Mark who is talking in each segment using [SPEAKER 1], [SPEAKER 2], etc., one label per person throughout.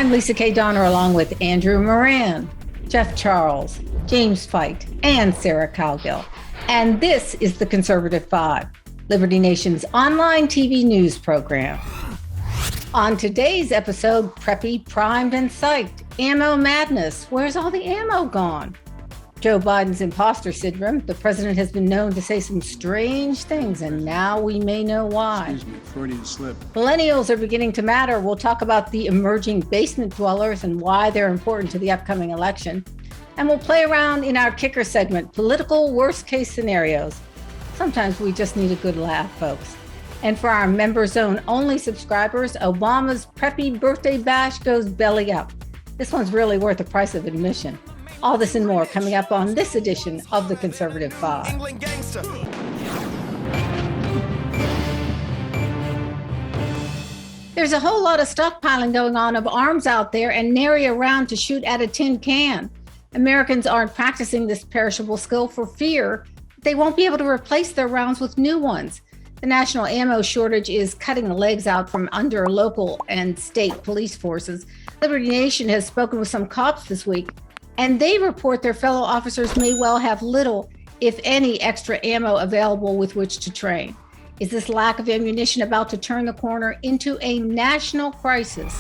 [SPEAKER 1] I'm Lisa K. Donner, along with Andrew Moran, Jeff Charles, James Psyched, and Sarah Cowgill. And this is the Conservative Five, Liberty Nation's online TV news program. On today's episode, Preppy, primed, and psyched. Ammo madness. Where's all the ammo gone? Joe Biden's imposter syndrome. The president has been known to say some strange things, and now we may know why.
[SPEAKER 2] Excuse me, Freudian slip.
[SPEAKER 1] Millennials are beginning to matter. We'll talk about the emerging basement dwellers and why they're important to the upcoming election. And we'll play around in our kicker segment, political worst-case scenarios. Sometimes we just need a good laugh, folks. And for our member zone only subscribers, Obama's Preppy birthday bash goes belly up. This one's really worth the price of admission. All this and more coming up on this edition of the Conservative Five. There's a whole lot of stockpiling going on of arms out there and nary a round to shoot at a tin can. Americans aren't practicing this perishable skill for fear that they won't be able to replace their rounds with new ones. The national ammo shortage is cutting the legs out from under local and state police forces. Liberty Nation has spoken with some cops this week, and they report their fellow officers may well have little, if any, extra ammo available with which to train. Is this lack of ammunition about to turn the corner into a national crisis?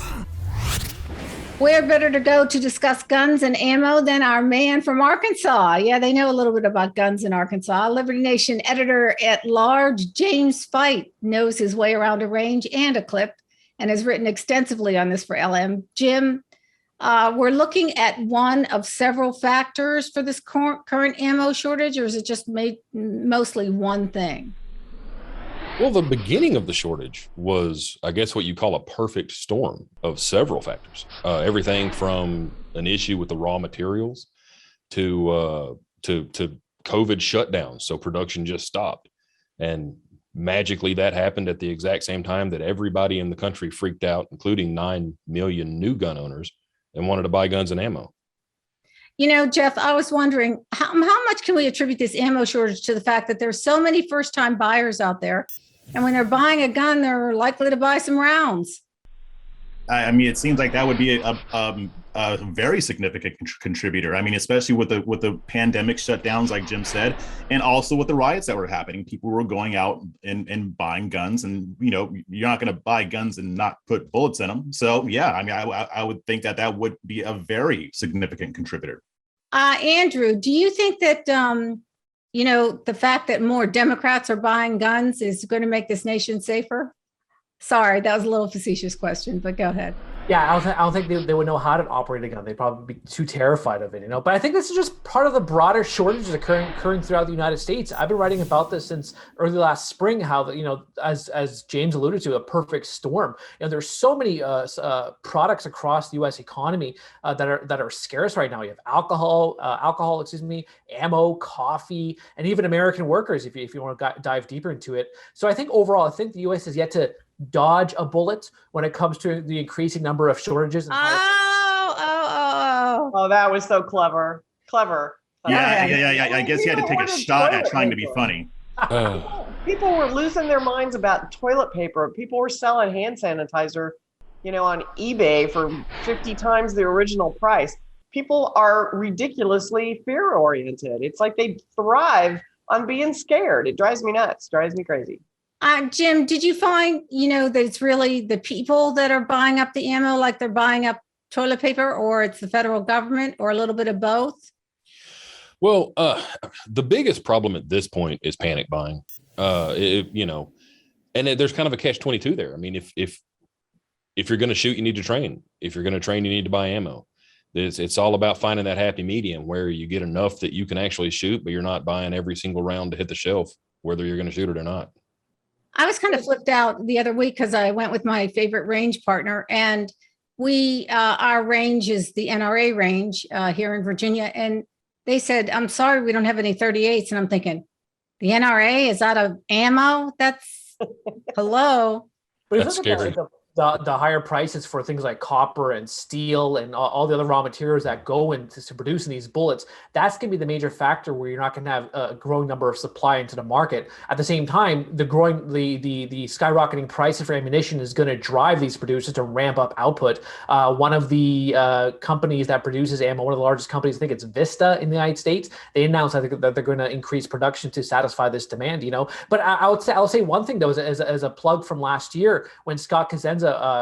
[SPEAKER 1] Where better to go to discuss guns and ammo than our man from Arkansas? Yeah, they know a little bit about guns in Arkansas. Liberty Nation editor-at-large James Psyched knows his way around a range and a clip and has written extensively on this for LM. Jim, we're looking at one of several factors for this current ammo shortage, or is it just mostly one thing?
[SPEAKER 3] Well, the beginning of the shortage was, I guess, what you call a perfect storm of several factors. Everything from an issue with the raw materials to COVID shutdowns, so production just stopped, and magically that happened at the exact same time that everybody in the country freaked out, including 9 million new gun owners, and wanted to buy guns and ammo.
[SPEAKER 1] You know, Jeff, I was wondering how much can we attribute this ammo shortage to the fact that there's so many first-time buyers out there, and when they're buying a gun, they're likely to buy some rounds?
[SPEAKER 4] I mean, it seems like that would be a very significant contributor. I mean, especially with the pandemic shutdowns, like Jim said, and also with the riots that were happening. People were going out and buying guns, and you know, you're not going to buy guns and not put bullets in them. So yeah, I mean, I would think that would be a very significant contributor.
[SPEAKER 1] Andrew, do you think that the fact that more Democrats are buying guns is going to make this nation safer? Sorry, that was a little facetious question, but go ahead.
[SPEAKER 5] Yeah, I don't think they would know how to operate a gun. They'd probably be too terrified of it, But I think this is just part of the broader shortages occurring throughout the United States. I've been writing about this since early last spring, how as James alluded to, a perfect storm. There's so many products across the U.S. economy that are scarce right now. You have alcohol, ammo, coffee, and even American workers, if you want to dive deeper into it. So I think overall, the U.S. has yet to dodge a bullet when it comes to the increasing number of shortages.
[SPEAKER 6] Oh, that was so clever.
[SPEAKER 4] Yeah. I guess he had to take a shot at trying to be funny.
[SPEAKER 6] People were losing their minds about toilet paper. People were selling hand sanitizer, on eBay for 50 times the original price. People are ridiculously fear-oriented. It's like they thrive on being scared. It drives me nuts, drives me crazy.
[SPEAKER 1] Jim, did you find, that it's really the people that are buying up the ammo, like they're buying up toilet paper, or it's the federal government, or a little bit of both?
[SPEAKER 3] Well, the biggest problem at this point is panic buying, and there's kind of a catch-22 there. I mean, if you're going to shoot, you need to train. If you're going to train, you need to buy ammo. It's all about finding that happy medium where you get enough that you can actually shoot, but you're not buying every single round to hit the shelf, whether you're going to shoot it or not.
[SPEAKER 1] I was kind of flipped out the other week because I went with my favorite range partner, and our range is the NRA range here in Virginia. And they said, "I'm sorry, we don't have any 38s." And I'm thinking, the NRA is out of ammo? That's hello.
[SPEAKER 5] But
[SPEAKER 3] That's scary.
[SPEAKER 5] the higher prices for things like copper and steel and all the other raw materials that go into producing these bullets, that's going to be the major factor where you're not going to have a growing number of supply into the market. At the same time, the skyrocketing prices for ammunition is going to drive these producers to ramp up output. One of the companies that produces ammo, one of the largest companies, I think it's Vista in the United States, they announced that they're going to increase production to satisfy this demand. But I'll say one thing though, as a plug from last year when Scott Cosenza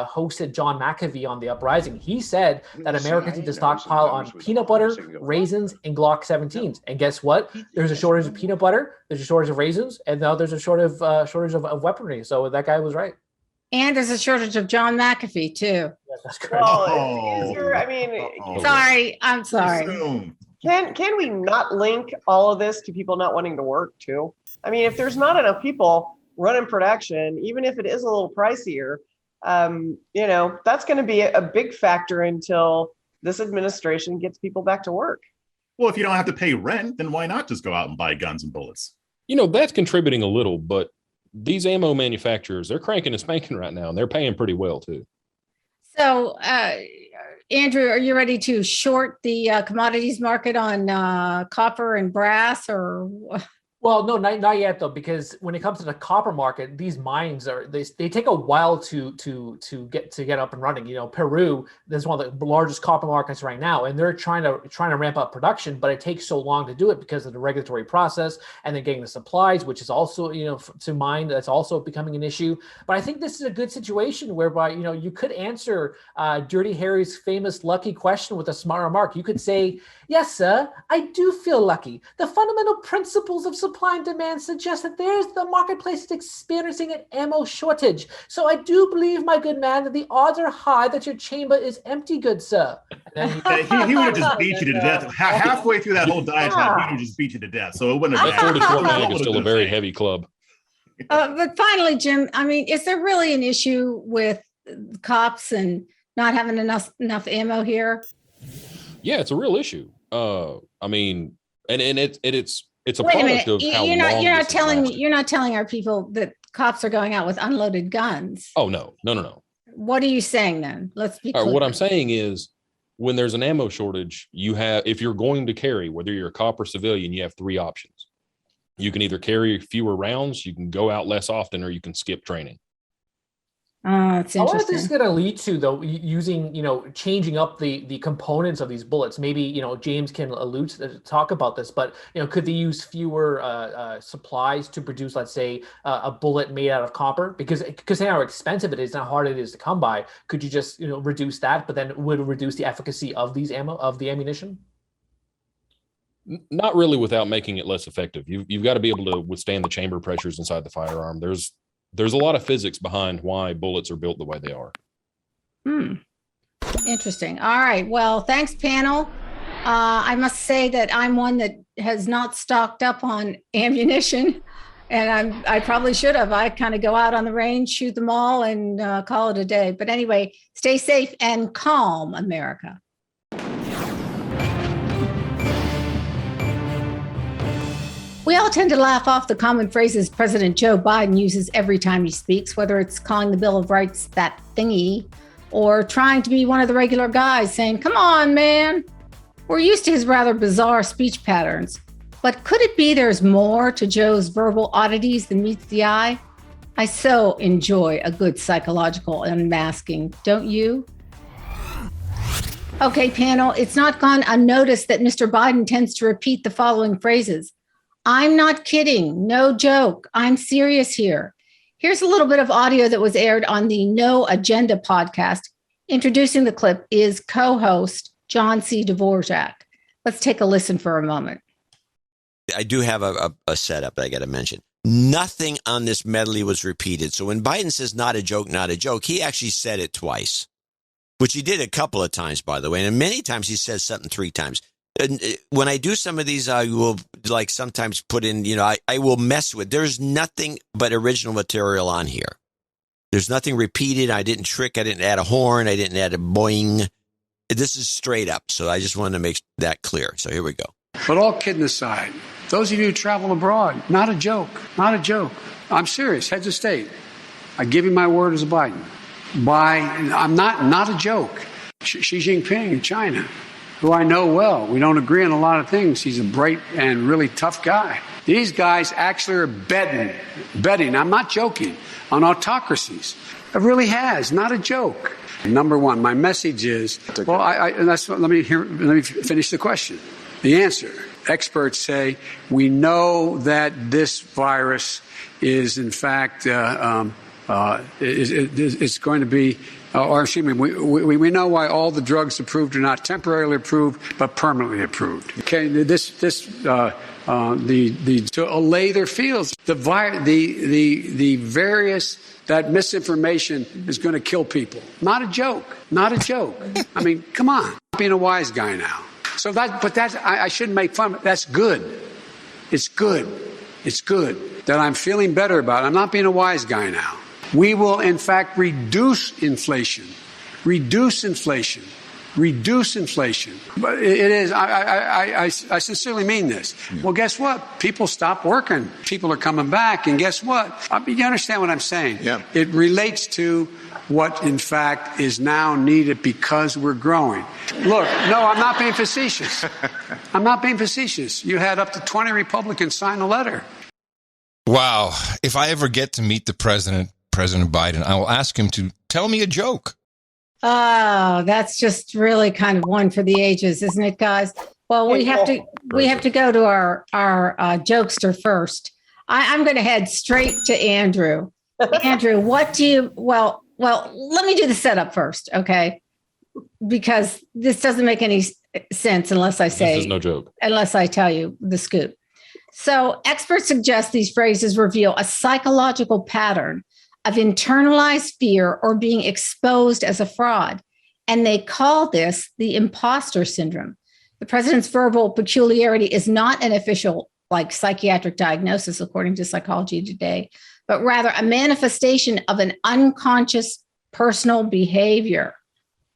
[SPEAKER 5] hosted John McAfee on the Uprising. He said that Americans need to stockpile on peanut butter, raisins, and Glock 17s. And guess what? There's a shortage of peanut butter, there's a shortage of raisins, and now there's a shortage of weaponry. So that guy was right.
[SPEAKER 1] And there's a shortage of John McAfee too.
[SPEAKER 5] Yeah, that's correct.
[SPEAKER 6] Well, it's easier. I mean,
[SPEAKER 1] Sorry, I'm sorry.
[SPEAKER 6] Can we not link all of this to people not wanting to work too? I mean, if there's not enough people running production, even if it is a little pricier, that's going to be a big factor until this administration gets people back to work.
[SPEAKER 4] Well, if you don't have to pay rent, then why not just go out and buy guns and bullets?
[SPEAKER 3] That's contributing a little, but these ammo manufacturers, they're cranking and spanking right now, and they're paying pretty well too.
[SPEAKER 1] So, Andrew, are you ready to short the commodities market on copper and brass, or?
[SPEAKER 5] Well, no, not yet though, because when it comes to the copper market, these mines they take a while to get up and running. Peru is one of the largest copper markets right now, and they're trying to ramp up production, but it takes so long to do it because of the regulatory process and then getting the supplies, which is also to mine, that's also becoming an issue. But I think this is a good situation whereby you could answer Dirty Harry's famous lucky question with a smart remark. You could say, "Yes, sir, I do feel lucky. The fundamental principles of supply and demand suggest that the marketplace is experiencing an ammo shortage. So I do believe, my good man, that the odds are high that your chamber is empty, good sir." And then
[SPEAKER 4] he would have just beat you to death. Halfway through that whole diatribe, he would just beat you to death. So it wouldn't have
[SPEAKER 3] That 44 mag is still a very heavy club.
[SPEAKER 1] But finally, Jim, I mean, is there really an issue with cops and not having enough ammo here?
[SPEAKER 3] Yeah, it's a real issue. I mean, and it's a
[SPEAKER 1] Wait a
[SPEAKER 3] product
[SPEAKER 1] minute.
[SPEAKER 3] of how
[SPEAKER 1] You're not telling me,
[SPEAKER 3] lasted.
[SPEAKER 1] you're not telling our people that cops are going out with unloaded guns.
[SPEAKER 3] Oh, no.
[SPEAKER 1] What are you saying then? Let's be clear.
[SPEAKER 3] What I'm saying is, when there's an ammo shortage, if you're going to carry, whether you're a cop or civilian, you have three options. You can either carry fewer rounds, you can go out less often, or you can skip training.
[SPEAKER 1] It's
[SPEAKER 5] I wonder if
[SPEAKER 1] interesting.
[SPEAKER 5] this is going to lead to, though, using, changing up the components of these bullets. Maybe, James can allude to talk about this, but, could they use fewer supplies to produce, let's say, a bullet made out of copper? Because how expensive it is and how hard it is to come by. Could you just, reduce that, but then would reduce the efficacy of the ammunition?
[SPEAKER 3] Not really, without making it less effective. You've got to be able to withstand the chamber pressures inside the firearm. There's a lot of physics behind why bullets are built the way they are.
[SPEAKER 1] Interesting. All right. Well, thanks, panel. I must say that I'm one that has not stocked up on ammunition, and I probably should have. I kind of go out on the range, shoot them all, and call it a day. But anyway, stay safe and calm, America. We all tend to laugh off the common phrases President Joe Biden uses every time he speaks, whether it's calling the Bill of Rights that thingy or trying to be one of the regular guys saying, "Come on, man." We're used to his rather bizarre speech patterns, but could it be there's more to Joe's verbal oddities than meets the eye? I so enjoy a good psychological unmasking, don't you? Okay, panel, it's not gone unnoticed that Mr. Biden tends to repeat the following phrases. "I'm not kidding. No joke. I'm serious here." Here's a little bit of audio that was aired on the No Agenda podcast. Introducing the clip is co-host John C. Dvorak. Let's take a listen for a moment.
[SPEAKER 2] I do have a setup that I got to mention. Nothing on this medley was repeated. So when Biden says not a joke, he actually said it twice, which he did a couple of times, by the way. And many times he says something three times. And when I do some of these, I will sometimes put in, I will mess with. There's nothing but original material on here. There's nothing repeated. I didn't trick. I didn't add a horn. I didn't add a boing. This is straight up. So I just wanted to make that clear. So here we go.
[SPEAKER 7] But all kidding aside, those of you who travel abroad, not a joke. I'm serious, heads of state. I give you my word as a Biden. I'm not a joke, Xi Jinping in China, who I know well. We don't agree on a lot of things. He's a bright and really tough guy. These guys actually are betting, I'm not joking, on autocracies. It really has, not a joke. Number one, my message is, well, let me finish the question. The answer. Experts say we know that this virus is, in fact, it's going to be, or excuse me, we know why all the drugs approved are not temporarily approved, but permanently approved. Okay, to allay their fears, the various, that misinformation is going to kill people. Not a joke. Not a joke. I mean, come on. I'm being a wise guy now. So I shouldn't make fun of it. That's good. It's good. It's good that I'm feeling better about it. I'm not being a wise guy now. We will, in fact, reduce inflation. Reduce inflation. Reduce inflation. But it is, I sincerely mean this. Well, guess what? People stop working. People are coming back. And guess what? You understand what I'm saying? Yeah. It relates to what, in fact, is now needed because we're growing. Look, no, I'm not being facetious. I'm not being facetious. You had up to 20 Republicans sign a letter.
[SPEAKER 8] Wow. If I ever get to meet the President Biden, I will ask him to tell me a joke.
[SPEAKER 1] Oh, that's just really kind of one for the ages, isn't it, guys? Well, we have to go to our jokester first. I'm going to head straight to Andrew. Andrew, what do you? Well, let me do the setup first, okay? Because this doesn't make any sense unless I say
[SPEAKER 3] this is no joke.
[SPEAKER 1] Unless I tell you the scoop. So, experts suggest these phrases reveal a psychological pattern of internalized fear or being exposed as a fraud. And they call this the imposter syndrome. The president's verbal peculiarity is not an official, psychiatric diagnosis, according to Psychology Today, but rather a manifestation of an unconscious personal behavior.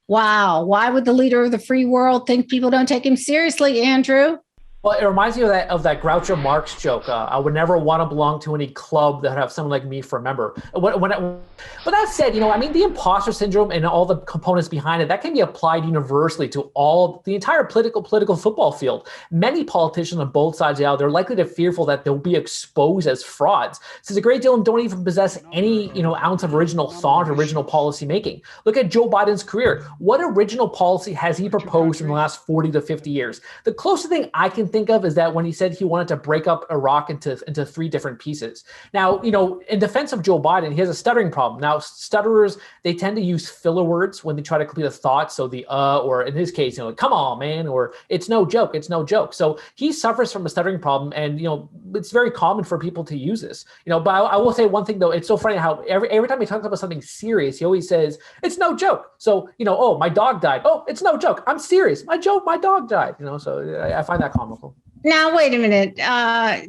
[SPEAKER 1] Wow. Why would the leader of the free world think people don't take him seriously, Andrew?
[SPEAKER 5] Well, it reminds me of that Groucho Marx joke. I would never want to belong to any club that would have someone like me for a member. But that said, the imposter syndrome and all the components behind it, that can be applied universally to the entire political football field. Many politicians on both sides of the aisle, they're likely to fearful that they'll be exposed as frauds, since a great deal of them don't even possess any, ounce of original thought, original policy making. Look at Joe Biden's career. What original policy has he proposed in the last 40 to 50 years? The closest thing I can think of is that when he said he wanted to break up Iraq into 3 different pieces. Now, in defense of Joe Biden, he has a stuttering problem. Now, stutterers, they tend to use filler words when they try to complete a thought. So the or in his case, come on, man, or it's no joke. So he suffers from a stuttering problem, and it's very common for people to use this. But I will say one thing though, it's so funny how every time he talks about something serious, he always says it's no joke. So oh, my dog died. Oh, it's no joke. I'm serious. My dog died. So I find that comical.
[SPEAKER 1] Now, wait a minute.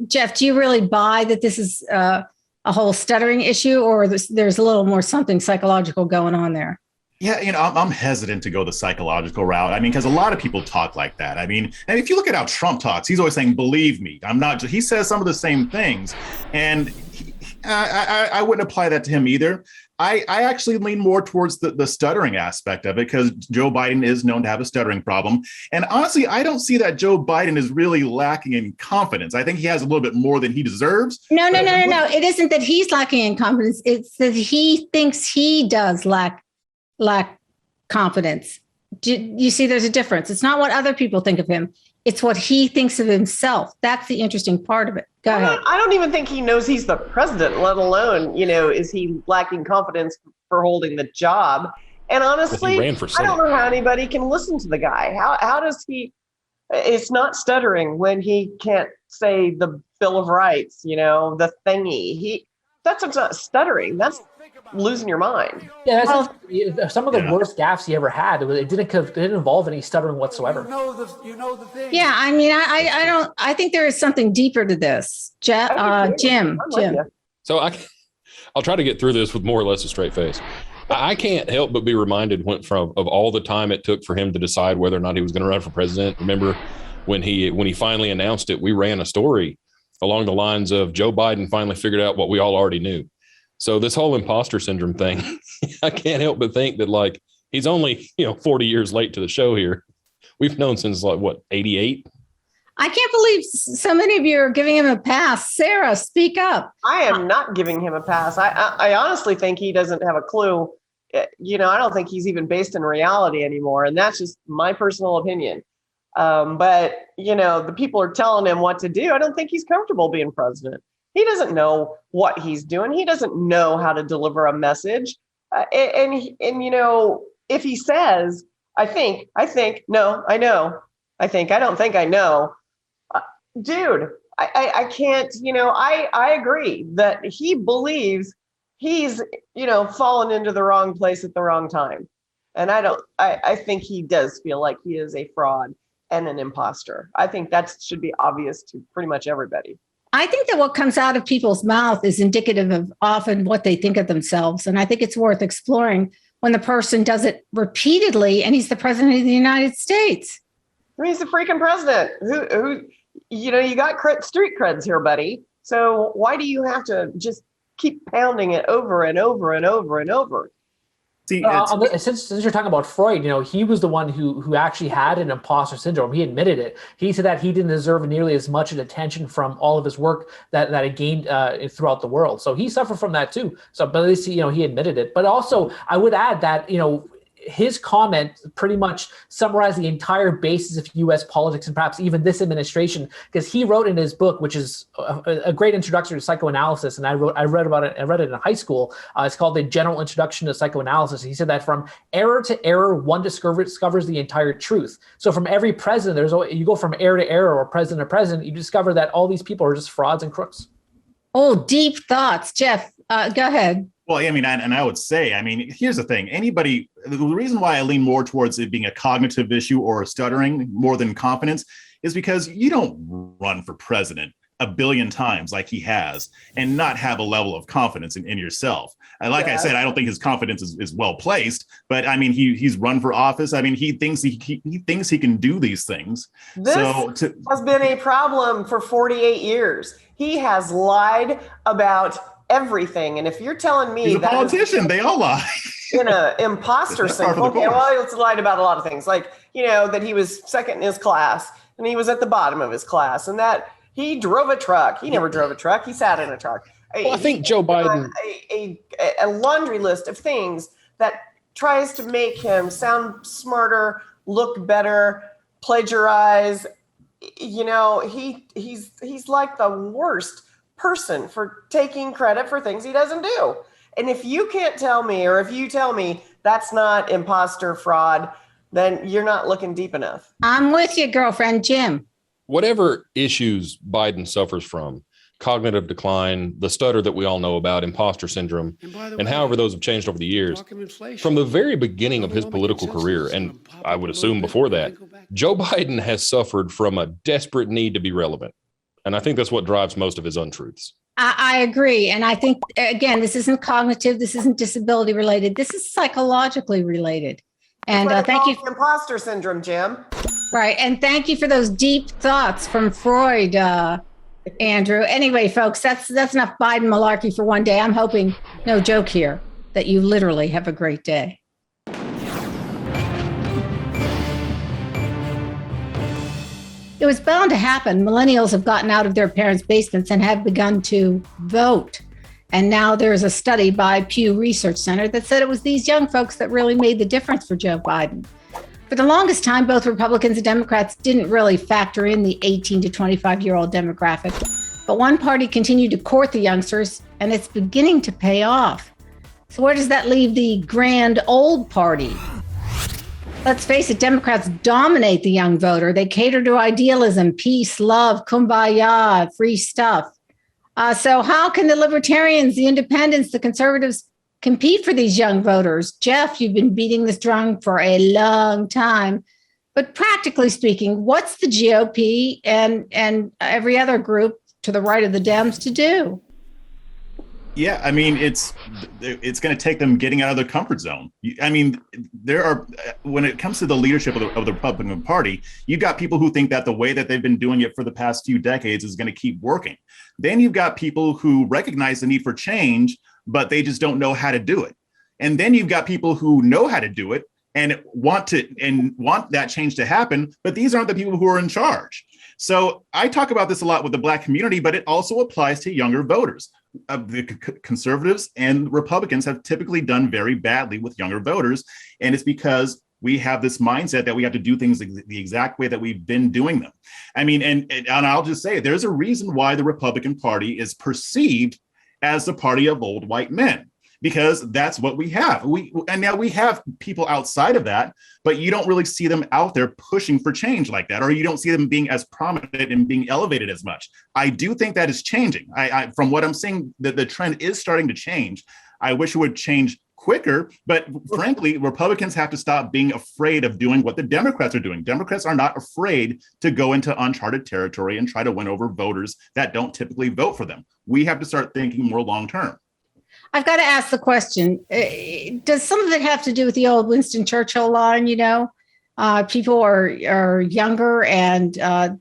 [SPEAKER 1] Jeff, do you really buy that this is a whole stuttering issue, or there's a little more something psychological going on there?
[SPEAKER 4] Yeah, I'm hesitant to go the psychological route. Because a lot of people talk like that. And if you look at how Trump talks, he's always saying, believe me, I'm not. He says some of the same things. And I wouldn't apply that to him either. I actually lean more towards the stuttering aspect of it, because Joe Biden is known to have a stuttering problem. And honestly, I don't see that Joe Biden is really lacking in confidence. I think he has a little bit more than he deserves.
[SPEAKER 1] No. It isn't that he's lacking in confidence. It's that he thinks he does lack confidence. You see, there's a difference. It's not what other people think of him. It's what he thinks of himself. That's the interesting part of it. Go ahead.
[SPEAKER 6] I don't even think he knows he's the president, let alone, is he lacking confidence for holding the job? And honestly, I don't know how anybody can listen to the guy. How does he? It's not stuttering when he can't say the Bill of Rights, the thingy. That's not stuttering. That's losing your mind.
[SPEAKER 5] Yeah, some of the worst gaffes he ever had. It didn't involve any stuttering whatsoever.
[SPEAKER 7] The thing.
[SPEAKER 1] Yeah, I think there is something deeper to this. Jim.
[SPEAKER 3] So I'll try to get through this with more or less a straight face. I can't help but be reminded of all the time it took for him to decide whether or not he was going to run for president. Remember when he finally announced it, we ran a story along the lines of Joe Biden finally figured out what we all already knew. So this whole imposter syndrome thing, I can't help but think that like he's only 40 years late to the show here. We've known since like what 88.
[SPEAKER 1] I can't believe so many of you are giving him a pass. Sarah, speak up.
[SPEAKER 6] I am not giving him a pass. I honestly think he doesn't have a clue. I don't think he's even based in reality anymore. And that's just my personal opinion. But the people are telling him what to do. I don't think he's comfortable being president. He doesn't know what he's doing. He doesn't know how to deliver a message. If he says, I think, no, I know, I don't think I know. Dude, I can't, I agree that he believes he's, fallen into the wrong place at the wrong time. And I think he does feel like he is a fraud and an imposter. I think that should be obvious to pretty much everybody.
[SPEAKER 1] I think that what comes out of people's mouth is indicative of often what they think of themselves. And I think it's worth exploring when the person does it repeatedly and he's the president of the United States.
[SPEAKER 6] I mean, he's the freaking president. Who you got street creds here, buddy. So why do you have to just keep pounding it over and over and over and over?
[SPEAKER 5] See, since you're talking about Freud, he was the one who actually had an imposter syndrome. He admitted it. He said that he didn't deserve nearly as much attention from all of his work that he gained throughout the world. So he suffered from that too. So, but at least he admitted it. But also, I would add that his comment pretty much summarized the entire basis of U.S. politics and perhaps even this administration, because he wrote in his book, which is a great introduction to psychoanalysis, and I read about it. I read it in high school. It's called The General Introduction to Psychoanalysis. He said that from error to error, one discovers the entire truth. So from every president, you go from error to error or president to president, you discover that all these people are just frauds and crooks.
[SPEAKER 1] Oh, deep thoughts, Jeff. Go ahead.
[SPEAKER 4] Well, I mean, and I would say, here's the thing. The reason why I lean more towards it being a cognitive issue or stuttering more than confidence is because you don't run for president a billion times like he has and not have a level of confidence in yourself. And I said, I don't think his confidence is well placed, but he's run for office. He thinks he can do these things.
[SPEAKER 6] This has been a problem for 48 years. He has lied about everything. And if you're telling me
[SPEAKER 4] he's a politician, they all lie.
[SPEAKER 6] In an imposter syndrome. Okay, well, he's lied about a lot of things, like, that he was second in his class and he was at the bottom of his class and that he drove a truck. He never drove a truck. He sat in a truck.
[SPEAKER 3] Well, I think Joe Biden,
[SPEAKER 6] a laundry list of things that tries to make him sound smarter, look better, plagiarize. He's like the worst person for taking credit for things he doesn't do. And if you can't tell me, or if you tell me that's not imposter fraud, then you're not looking deep enough.
[SPEAKER 1] I'm with you, girlfriend. Jim.
[SPEAKER 3] Whatever issues Biden suffers from, cognitive decline, the stutter that we all know about, imposter syndrome, and however those have changed over the years, from the very beginning of his political career, and I would assume before that, Joe Biden has suffered from a desperate need to be relevant. And I think that's what drives most of his untruths.
[SPEAKER 1] I agree. And I think, again, this isn't cognitive. This isn't disability related. This is psychologically related. And thank you.
[SPEAKER 6] Imposter syndrome, Jim.
[SPEAKER 1] Right. And thank you for those deep thoughts from Freud, Andrew. Anyway, folks, that's enough Biden malarkey for one day. I'm hoping, no joke here, that you literally have a great day. It was bound to happen. Millennials have gotten out of their parents' basements and have begun to vote. And now there's a study by Pew Research Center that said it was these young folks that really made the difference for Joe Biden. For the longest time, both Republicans and Democrats didn't really factor in the 18 to 25-year-old demographic. But one party continued to court the youngsters, and it's beginning to pay off. So where does that leave the grand old party? Let's face it, Democrats dominate the young voter. They cater to idealism, peace, love, kumbaya, free stuff. So how can the libertarians, the independents, the conservatives compete for these young voters? Jeff, you've been beating this drum for a long time. But practically speaking, what's the GOP and every other group to the right of the Dems to do?
[SPEAKER 4] Yeah, it's going to take them getting out of their comfort zone. There are, when it comes to the leadership of the Republican Party, you've got people who think that the way that they've been doing it for the past few decades is going to keep working. Then you've got people who recognize the need for change, but they just don't know how to do it. And then you've got people who know how to do it and want that change to happen, but these aren't the people who are in charge. So I talk about this a lot with the Black community, but it also applies to younger voters. The conservatives and Republicans have typically done very badly with younger voters, and it's because we have this mindset that we have to do things the exact way that we've been doing them. I mean, and I'll just say, there's a reason why the Republican Party is perceived as the party of old white men, because that's what we have. And now we have people outside of that, but you don't really see them out there pushing for change like that, or you don't see them being as prominent and being elevated as much. I do think that is changing. I from what I'm seeing, the trend is starting to change. I wish it would change quicker, but frankly, Republicans have to stop being afraid of doing what the Democrats are doing. Democrats are not afraid to go into uncharted territory and try to win over voters that don't typically vote for them. We have to start thinking more long term.
[SPEAKER 1] I've got to ask the question, does some of it have to do with the old Winston Churchill line, people are younger and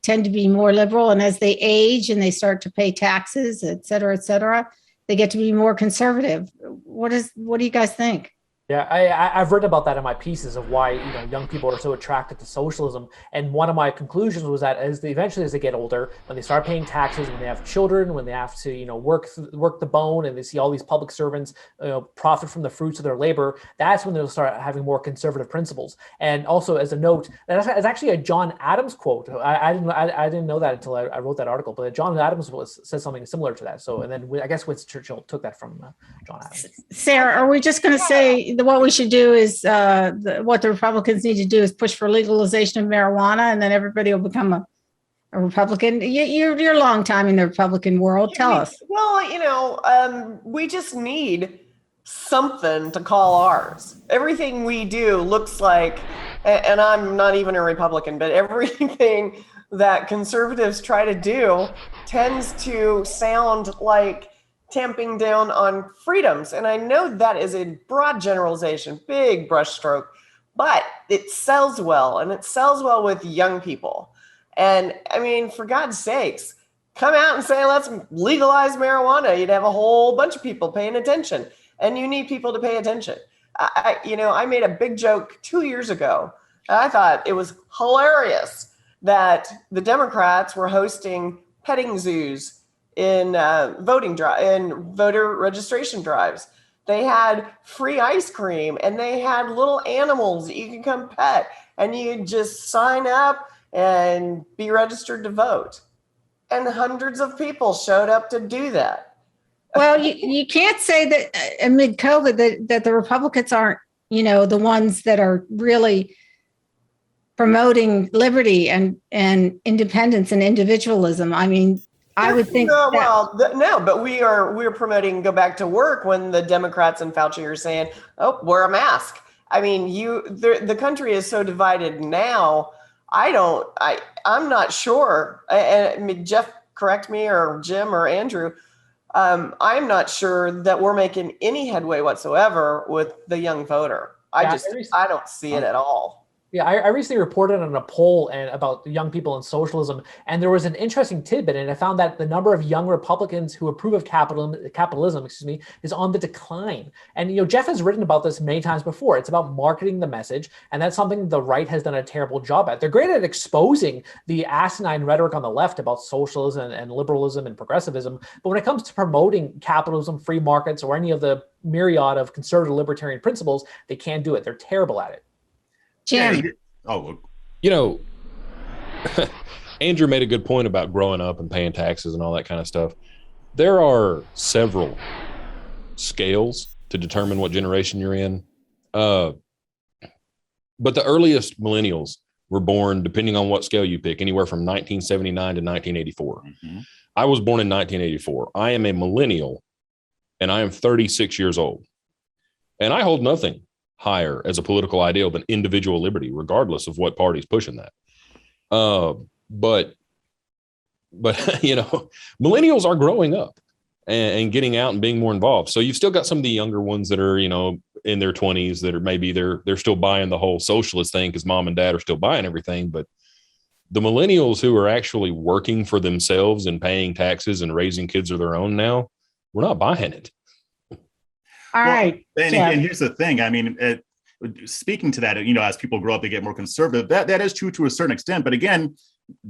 [SPEAKER 1] tend to be more liberal, and as they age and they start to pay taxes, et cetera, they get to be more conservative. What do you guys think?
[SPEAKER 5] Yeah, I've written about that in my pieces of why young people are so attracted to socialism. And one of my conclusions was that eventually as they get older, when they start paying taxes, when they have children, when they have to work the bone, and they see all these public servants profit from the fruits of their labor, that's when they'll start having more conservative principles. And also, as a note, that's actually a John Adams quote. I didn't know that until I wrote that article, but John Adams said something similar to that. So, and then I guess Winston Churchill took that from John Adams.
[SPEAKER 1] Sarah, are we just going to say what we should do is what the Republicans need to do is push for legalization of marijuana, and then everybody will become a Republican? You're a long time in the Republican world. Tell us.
[SPEAKER 6] Well, we just need something to call ours. Everything we do looks like, and I'm not even a Republican, but everything that conservatives try to do tends to sound like tamping down on freedoms. And I know that is a broad generalization, big brushstroke, but it sells well, and it sells well with young people. And I mean, for God's sakes, come out and say, let's legalize marijuana. You'd have a whole bunch of people paying attention, and you need people to pay attention. I made a big joke 2 years ago. And I thought it was hilarious that the Democrats were hosting petting zoos in voter registration drives. They had free ice cream, and they had little animals that you could come pet, and you just sign up and be registered to vote. And hundreds of people showed up to do that.
[SPEAKER 1] Well, you can't say that amid COVID that the Republicans aren't, the ones that are really promoting liberty and independence and individualism. I mean, I would think
[SPEAKER 6] but we're promoting go back to work when the Democrats and Fauci are saying, "Oh, wear a mask." I mean, the country is so divided now. I'm not sure. I mean, Jeff, correct me, or Jim or Andrew. I'm not sure that we're making any headway whatsoever with the young voter. I don't see it at all.
[SPEAKER 5] Yeah, I recently reported on a poll about young people and socialism, and there was an interesting tidbit, and I found that the number of young Republicans who approve of capitalism, is on the decline. And Jeff has written about this many times before. It's about marketing the message, and that's something the right has done a terrible job at. They're great at exposing the asinine rhetoric on the left about socialism and liberalism and progressivism, but when it comes to promoting capitalism, free markets, or any of the myriad of conservative libertarian principles, they can't do it. They're terrible at it.
[SPEAKER 1] Jim.
[SPEAKER 3] Andrew made a good point about growing up and paying taxes and all that kind of stuff. There are several scales to determine what generation you're in. But the earliest millennials were born, depending on what scale you pick, anywhere from 1979 to 1984. Mm-hmm. I was born in 1984. I am a millennial, and I am 36 years old. And I hold nothing higher as a political ideal than individual liberty, regardless of what party's pushing that. But millennials are growing up and getting out and being more involved. So you've still got some of the younger ones that are, in their 20s that are maybe they're still buying the whole socialist thing because mom and dad are still buying everything. But the millennials who are actually working for themselves and paying taxes and raising kids of their own now, we're not buying it.
[SPEAKER 1] All right.
[SPEAKER 4] And here's the thing. I mean, speaking to that, as people grow up, they get more conservative. That is true to a certain extent. But again,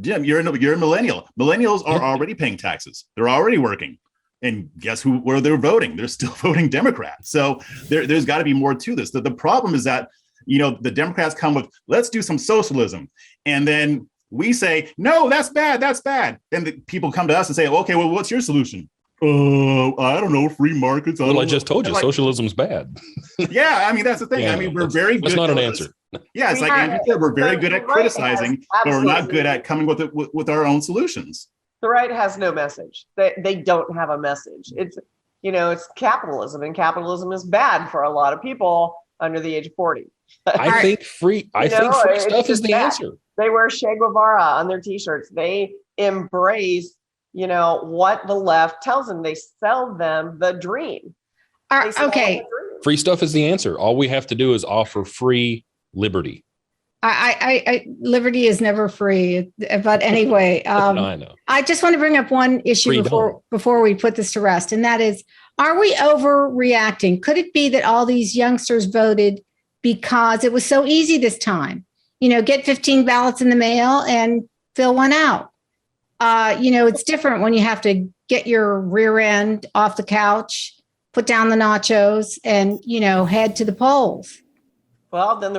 [SPEAKER 4] Jim, you're a millennial. Millennials are already paying taxes. They're already working. And guess where they're voting? They're still voting Democrat. So there's got to be more to this. The problem is that, the Democrats come with, let's do some socialism. And then we say, no, that's bad. That's bad. And the people come to us and say, okay, well, what's your solution? I don't know, free markets.
[SPEAKER 3] I just told you, socialism's bad.
[SPEAKER 4] Yeah, I mean, that's the thing.
[SPEAKER 3] Yeah,
[SPEAKER 4] I mean, we're very good.
[SPEAKER 3] That's not an answer.
[SPEAKER 4] Yeah, it's like Andrew said, we're very good at criticizing, but we're not good at coming with our own solutions.
[SPEAKER 6] The right has no message. They don't have a message. It's capitalism, and capitalism is bad for a lot of people under the age of 40.
[SPEAKER 3] I think free stuff is the answer.
[SPEAKER 6] They wear Che Guevara on their t-shirts. They embrace, what the left tells them. They sell them the dream.
[SPEAKER 1] Okay.
[SPEAKER 3] Free stuff is the answer. All we have to do is offer free liberty.
[SPEAKER 1] Liberty is never free, but anyway,
[SPEAKER 3] I know.
[SPEAKER 1] I just want to bring up one issue before we put this to rest, and that is, are we overreacting? Could it be that all these youngsters voted because it was so easy this time? Get 15 ballots in the mail and fill one out. It's different when you have to get your rear end off the couch, put down the nachos, and head to the polls.
[SPEAKER 6] Well, then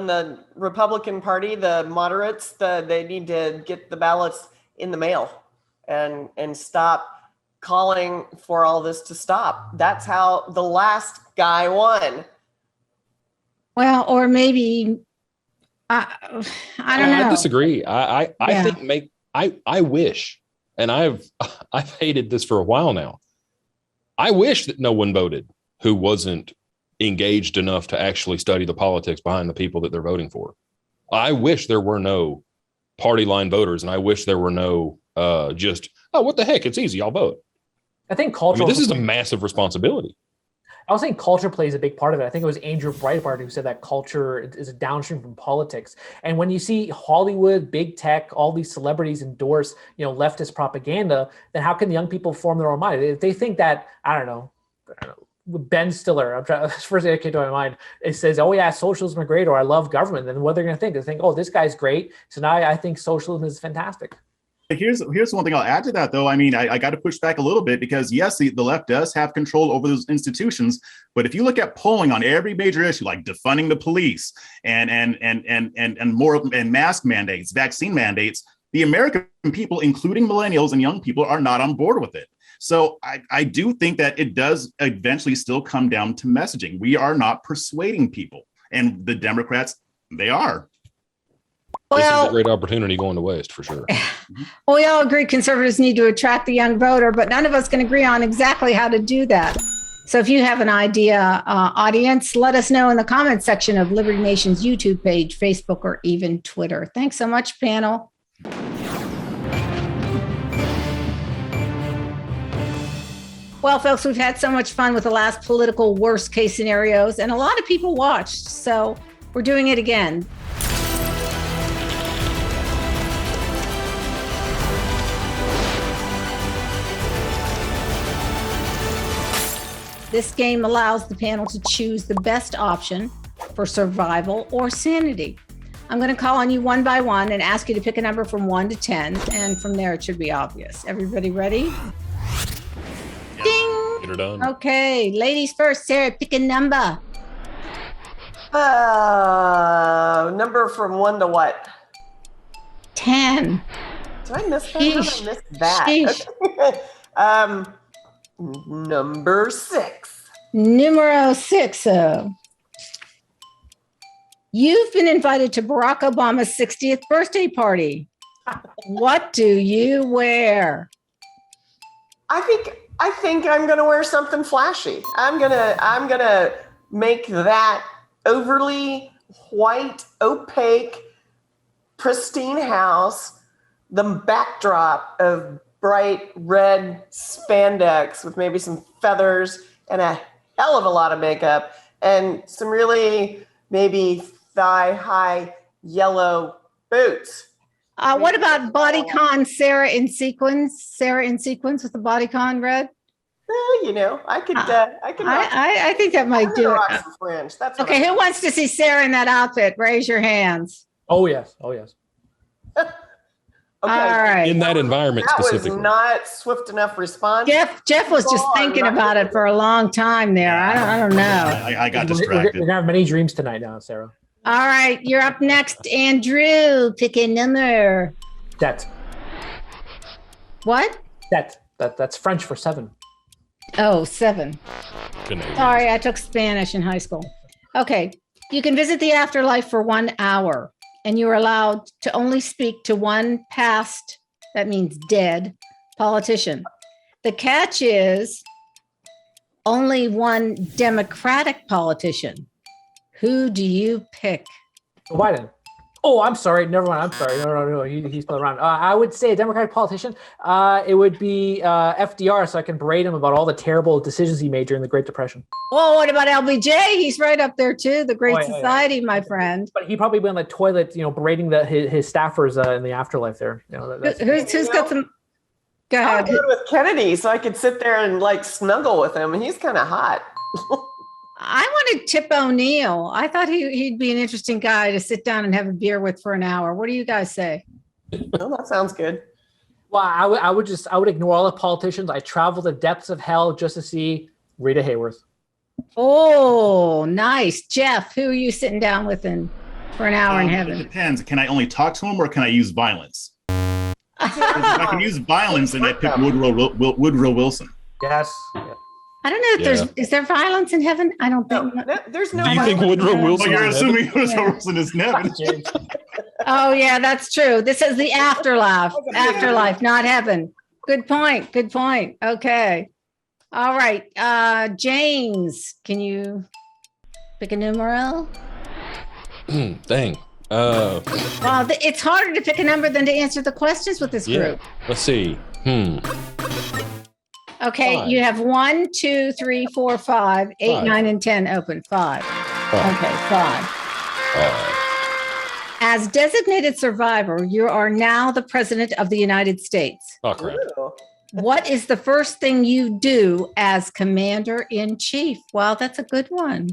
[SPEAKER 6] the Republican Party, the moderates, they need to get the ballots in the mail and stop calling for all this to stop. That's how the last guy won.
[SPEAKER 1] Well, or maybe I don't know.
[SPEAKER 3] I disagree. I think I wish, and I've hated this for a while now. I wish that no one voted who wasn't engaged enough to actually study the politics behind the people that they're voting for. I wish there were no party line voters, and I wish there were no what the heck, it's easy, I'll vote.
[SPEAKER 5] I think culture.
[SPEAKER 3] This is a massive responsibility.
[SPEAKER 5] I was saying culture plays a big part of it. I think it was Andrew Breitbart who said that culture is a downstream from politics. And when you see Hollywood, big tech, all these celebrities endorse, leftist propaganda, then how can the young people form their own mind? If they think that, I don't know, Ben Stiller, first thing that came to my mind, it says, oh yeah, socialism is great, or I love government, then what they're going to think? They think, oh, this guy's great, so now I think socialism is fantastic.
[SPEAKER 4] Here's one thing I'll add to that, though. I mean, I got to push back a little bit because, yes, the left does have control over those institutions. But if you look at polling on every major issue, like defunding the police and mask mandates, vaccine mandates, the American people, including millennials and young people, are not on board with it. So I do think that it does eventually still come down to messaging. We are not persuading people, and the Democrats, they are.
[SPEAKER 3] This is a great opportunity going to waste for sure.
[SPEAKER 1] Well, we all agree conservatives need to attract the young voter, but none of us can agree on exactly how to do that. So if you have an idea, audience, let us know in the comments section of Liberty Nation's YouTube page, Facebook, or even Twitter. Thanks so much, panel. Well, folks, we've had so much fun with the last political worst case scenarios, and a lot of people watched, so we're doing it again. This game allows the panel to choose the best option for survival or sanity. I'm going to call on you one by one and ask you to pick a number from 1 to 10, and from there it should be obvious. Everybody ready? Ding!
[SPEAKER 3] Get her done.
[SPEAKER 1] Okay, ladies first. Sarah, pick a number.
[SPEAKER 6] Number from 1 to what?
[SPEAKER 1] 10.
[SPEAKER 6] Did I miss that? How did I miss that?
[SPEAKER 1] Sheesh.
[SPEAKER 6] Number 6.
[SPEAKER 1] Numero 6. You've been invited to Barack Obama's 60th birthday party. What do you wear?
[SPEAKER 6] I think I'm gonna wear something flashy. I'm gonna make that overly white, opaque, pristine house the backdrop of bright red spandex with maybe some feathers and a hell of a lot of makeup and some really maybe thigh-high yellow boots.
[SPEAKER 1] What about bodycon Sarah in sequins? Sarah in sequins with the bodycon red?
[SPEAKER 6] You know, I could.
[SPEAKER 1] I think that might do
[SPEAKER 6] rock
[SPEAKER 1] it.
[SPEAKER 6] some fringe. That's what
[SPEAKER 1] Okay, who wants to see Sarah in that outfit? Raise your hands.
[SPEAKER 5] Oh yes. Oh yes.
[SPEAKER 6] Okay.
[SPEAKER 1] All right.
[SPEAKER 3] In that environment
[SPEAKER 6] That was
[SPEAKER 3] specifically.
[SPEAKER 6] not swift enough response.
[SPEAKER 1] Jeff was just thinking about it for a long time there. I don't know.
[SPEAKER 4] I got
[SPEAKER 5] We're
[SPEAKER 4] distracted.
[SPEAKER 5] gonna have many dreams tonight now, Sarah.
[SPEAKER 1] All right, you're up next, Andrew. Pick a number.
[SPEAKER 5] That.
[SPEAKER 1] What?
[SPEAKER 5] That's French for 7.
[SPEAKER 1] Oh, 7.
[SPEAKER 3] Canadian.
[SPEAKER 1] Sorry, I took Spanish in high school. Okay, you can visit the afterlife for 1 hour, and you're allowed to only speak to one past, that means dead, politician. The catch is only one Democratic politician. Who do you pick?
[SPEAKER 5] Biden. Oh, I'm sorry. Never mind. I'm sorry. No. He's still around. I would say a Democratic politician. It would be FDR, so I can berate him about all the terrible decisions he made during the Great Depression.
[SPEAKER 1] Oh, what about LBJ? He's right up there too. The Great
[SPEAKER 5] Oh, yeah.
[SPEAKER 1] Society, my friend.
[SPEAKER 5] But he probably went on the toilet, berating his staffers in the afterlife. There,
[SPEAKER 1] Who's got some? Go
[SPEAKER 6] I
[SPEAKER 1] ahead.
[SPEAKER 6] would go with Kennedy, so I could sit there and like snuggle with him, and he's kind of hot.
[SPEAKER 1] I wanted Tip O'Neill. I thought he'd be an interesting guy to sit down and have a beer with for an hour. What do you guys say?
[SPEAKER 6] Well, that sounds good.
[SPEAKER 5] Well, I would ignore all the politicians. I travel the depths of hell just to see Rita Hayworth.
[SPEAKER 1] Oh, nice. Jeff, who are you sitting down with for an hour in
[SPEAKER 4] It
[SPEAKER 1] heaven?
[SPEAKER 4] depends. Can I only talk to him or can I use violence? If I can use violence, then I pick Woodrow Wilson.
[SPEAKER 5] Yes.
[SPEAKER 1] I don't know if is there violence in heaven? I don't think.
[SPEAKER 6] There's no.
[SPEAKER 3] Do you think Woodrow Wilson?
[SPEAKER 4] Well, you're
[SPEAKER 3] is
[SPEAKER 4] assuming
[SPEAKER 3] heaven?
[SPEAKER 4] Woodrow Wilson is in heaven.
[SPEAKER 1] Oh, yeah, that's true. This is the afterlife. Afterlife, not heaven. Good point. Good point. Okay. All right. James, can you pick a numero?
[SPEAKER 3] Dang.
[SPEAKER 1] Well, it's harder to pick a number than to answer the questions with this group.
[SPEAKER 3] Let's see.
[SPEAKER 1] Okay,
[SPEAKER 3] 5.
[SPEAKER 1] you have 1, 2, 3, 4, 5, 8,
[SPEAKER 3] 5.
[SPEAKER 1] 9, and 10 open. 5. Okay, 5. As designated survivor, you are now the president of the United States.
[SPEAKER 3] Oh, crap.
[SPEAKER 6] Ooh.
[SPEAKER 1] What is the first thing you do as commander in chief? Well, that's a good one.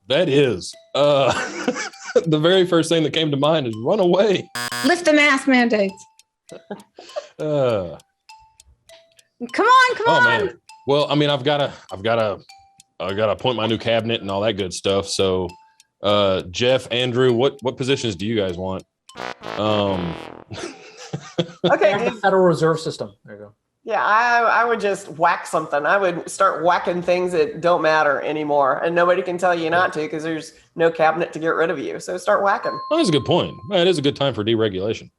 [SPEAKER 3] That is. The very first thing that came to mind is run away.
[SPEAKER 1] Lift the mask mandates. Come on.
[SPEAKER 3] Oh man. Well, I mean, I've got to appoint my new cabinet and all that good stuff. So, Jeff, Andrew, what positions do you guys want?
[SPEAKER 6] Okay.
[SPEAKER 5] The Federal Reserve System. There you go.
[SPEAKER 6] Yeah, I would just whack something. I would start whacking things that don't matter anymore, and nobody can tell you not to because there's no cabinet to get rid of you. So start whacking.
[SPEAKER 3] Oh, that's a good point. It is a good time for deregulation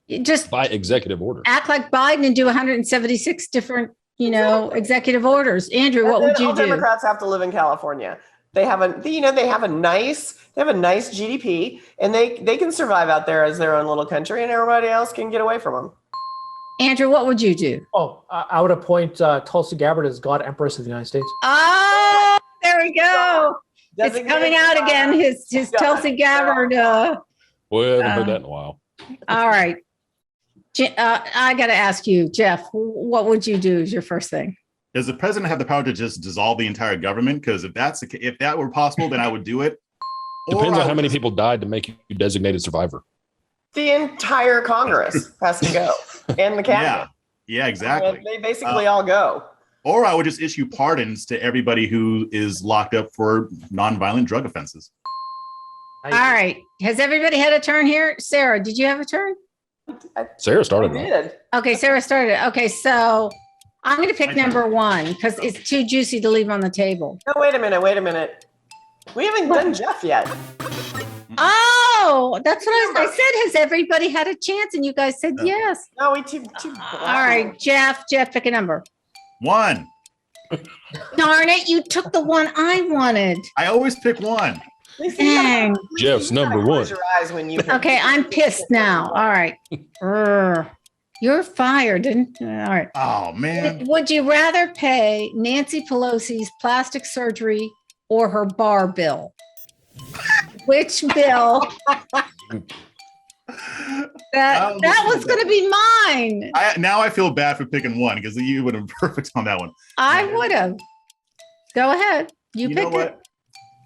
[SPEAKER 1] You just
[SPEAKER 3] by executive order.
[SPEAKER 1] act like Biden and do 176 different, executive orders. Andrew, what would you
[SPEAKER 6] all
[SPEAKER 1] do?
[SPEAKER 6] Democrats have to live in California. They have a nice GDP, and they can survive out there as their own little country, and everybody else can get away from them.
[SPEAKER 1] Andrew, what would you do?
[SPEAKER 5] Oh, I would appoint Tulsi Gabbard as God Empress of the United States.
[SPEAKER 1] Oh, there we go. It's
[SPEAKER 6] Designated
[SPEAKER 1] coming out again. His Tulsi Gabbard.
[SPEAKER 3] Well, I haven't heard that in a while.
[SPEAKER 1] All right. I got to ask you, Jeff, what would you do as your first thing?
[SPEAKER 4] Does the president have the power to just dissolve the entire government? Because if that were possible, then I would do it.
[SPEAKER 3] Depends on how many people died to make you designated survivor.
[SPEAKER 6] The entire Congress has to go, and the cabinet.
[SPEAKER 4] Yeah, exactly.
[SPEAKER 6] They basically all go.
[SPEAKER 4] Or I would just issue pardons to everybody who is locked up for nonviolent drug offenses.
[SPEAKER 1] All right. Has everybody had a turn here? Sarah, did you have a turn?
[SPEAKER 3] Sarah
[SPEAKER 6] I
[SPEAKER 3] started that.
[SPEAKER 6] did.
[SPEAKER 1] Okay, Sarah started. Okay, so I'm going to pick number 1 because it's too juicy to leave on the table.
[SPEAKER 6] No, wait a minute. We haven't done Jeff yet.
[SPEAKER 1] Oh, that's what I said. Has everybody had a chance? And you guys said yes.
[SPEAKER 6] No, we too.
[SPEAKER 1] All right, Jeff, pick a number.
[SPEAKER 4] 1.
[SPEAKER 1] Darn it, you took the one I wanted.
[SPEAKER 4] I always pick 1.
[SPEAKER 1] Dang.
[SPEAKER 3] Jeff's number 1.
[SPEAKER 6] Close your eyes when you.
[SPEAKER 1] Okay, I'm pissed now. All right. You're fired. All right.
[SPEAKER 4] Oh, man.
[SPEAKER 1] Would you rather pay Nancy Pelosi's plastic surgery or her bar bill? Which bill? That was going to be mine.
[SPEAKER 4] Now I feel bad for picking one because you would have been perfect on that one.
[SPEAKER 1] I would have. Go ahead. You pick it.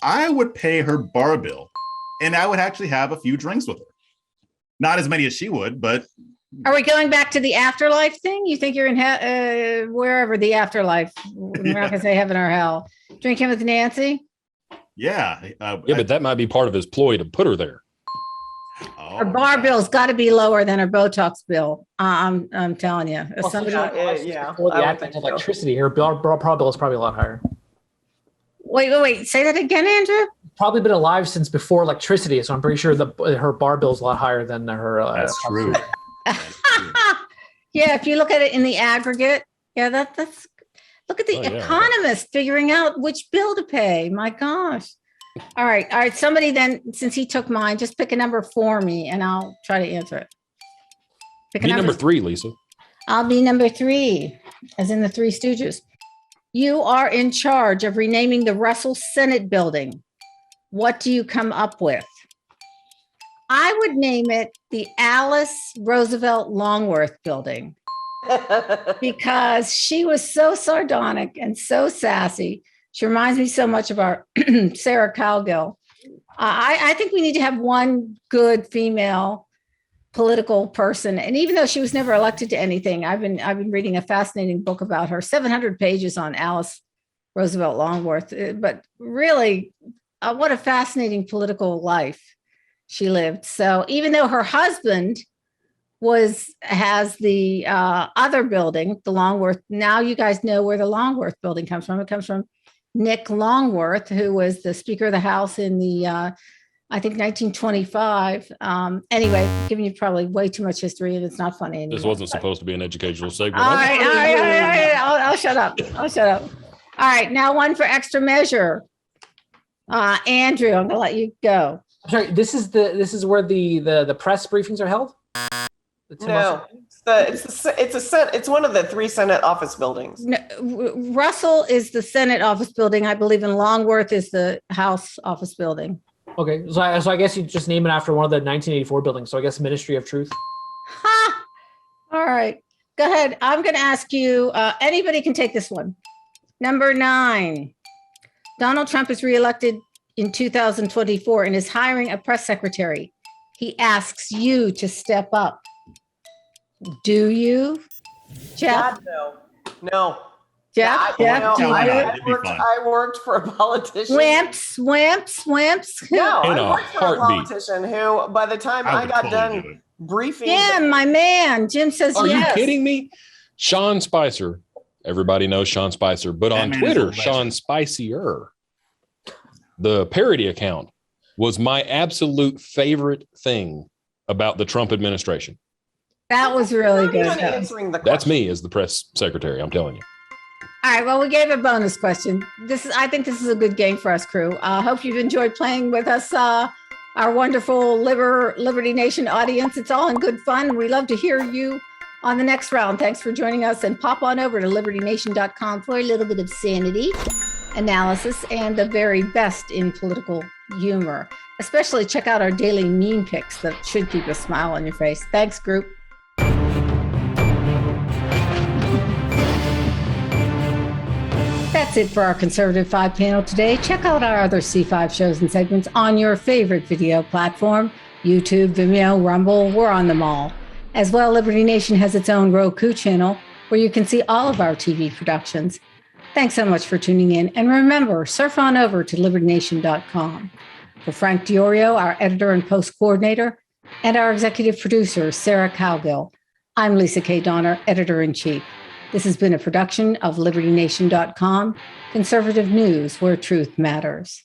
[SPEAKER 4] I would pay her bar bill, and I would actually have a few drinks with her. Not as many as she would, but.
[SPEAKER 1] Are we going back to the afterlife thing? You think you're in wherever the afterlife? We're not going to say heaven or hell. Drinking with Nancy?
[SPEAKER 4] Yeah.
[SPEAKER 3] But that might be part of his ploy to put her there.
[SPEAKER 1] Her bar bill's got to be lower than her Botox bill. I'm telling you.
[SPEAKER 5] Before the advent of electricity, her bar bill is probably a lot higher.
[SPEAKER 1] Wait. Say that again, Andrew?
[SPEAKER 5] Probably been alive since before electricity, so I'm pretty sure her bar bill is a lot higher than her.
[SPEAKER 4] That's true.
[SPEAKER 1] Yeah, if you look at it in the aggregate, that's look at the economist figuring out which bill to pay. My gosh. All right. Somebody then, since he took mine, just pick a number for me and I'll try to answer it.
[SPEAKER 3] Pick number 3, Lisa.
[SPEAKER 1] I'll be number 3, as in the Three Stooges. You are in charge of renaming the Russell Senate building. What do you come up with? I would name it the Alice Roosevelt Longworth building because she was so sardonic and so sassy. She reminds me so much of our Sarah Cowgill. I think we need to have one good female political person. And even though she was never elected to anything, I've been reading a fascinating book about her, 700 pages on Alice Roosevelt Longworth. But really, what a fascinating political life she lived. So even though her husband has the other building, the Longworth, now you guys know where the Longworth building comes from. It comes from Nick Longworth, who was the Speaker of the House in the, I think, 1925. Anyway, giving you probably way too much history, and it's not funny anymore. This
[SPEAKER 3] wasn't supposed to be an educational segment.
[SPEAKER 1] All right. I'll shut up. All right, now one for extra measure. Andrew, I'm going to let you go.
[SPEAKER 5] I'm sorry, this is where the press briefings are held?
[SPEAKER 6] No, it's one of the 3 Senate office buildings.
[SPEAKER 1] No, Russell is the Senate office building, I believe, and Longworth is the House office building.
[SPEAKER 5] Okay, so I guess you just name it after one of the 1984 buildings. So I guess Ministry of Truth.
[SPEAKER 1] Ha! All right, go ahead. I'm going to ask you. Anybody can take this one. Number 9. Donald Trump is reelected in 2024 and is hiring a press secretary. He asks you to step up. Do you, Jeff?
[SPEAKER 6] God, no.
[SPEAKER 1] Jeff?
[SPEAKER 6] I worked for a politician.
[SPEAKER 1] Wimps.
[SPEAKER 6] No, I worked for a politician who, by the time I got done briefing.
[SPEAKER 1] Jim, my man. Jim says
[SPEAKER 3] yes. Are you kidding me? Sean Spicer. Everybody knows Sean Spicer, but on Twitter, Sean Spicier. The parody account was my absolute favorite thing about the Trump administration.
[SPEAKER 1] That was really good.
[SPEAKER 3] That's me as the press secretary, I'm telling you.
[SPEAKER 1] All right, well, we gave a bonus question. I think this is a good game for us, crew. Hope you've enjoyed playing with us, our wonderful Liberty Nation audience. It's all in good fun. We love to hear you on the next round. Thanks for joining us, and pop on over to libertynation.com for a little bit of sanity, analysis, and the very best in political humor. Especially check out our daily meme picks that should keep a smile on your face. Thanks, group. That's it for our Conservative 5 panel today. Check out our other C5 shows and segments on your favorite video platform, YouTube, Vimeo, Rumble. We're on them all. As well, Liberty Nation has its own Roku channel where you can see all of our TV productions. Thanks so much for tuning in. And remember, surf on over to libertynation.com. For Frank Diorio, our editor and post coordinator, and our executive producer, Sarah Cowgill, I'm Lisa K. Donner, editor-in-chief. This has been a production of libertynation.com, conservative news where truth matters.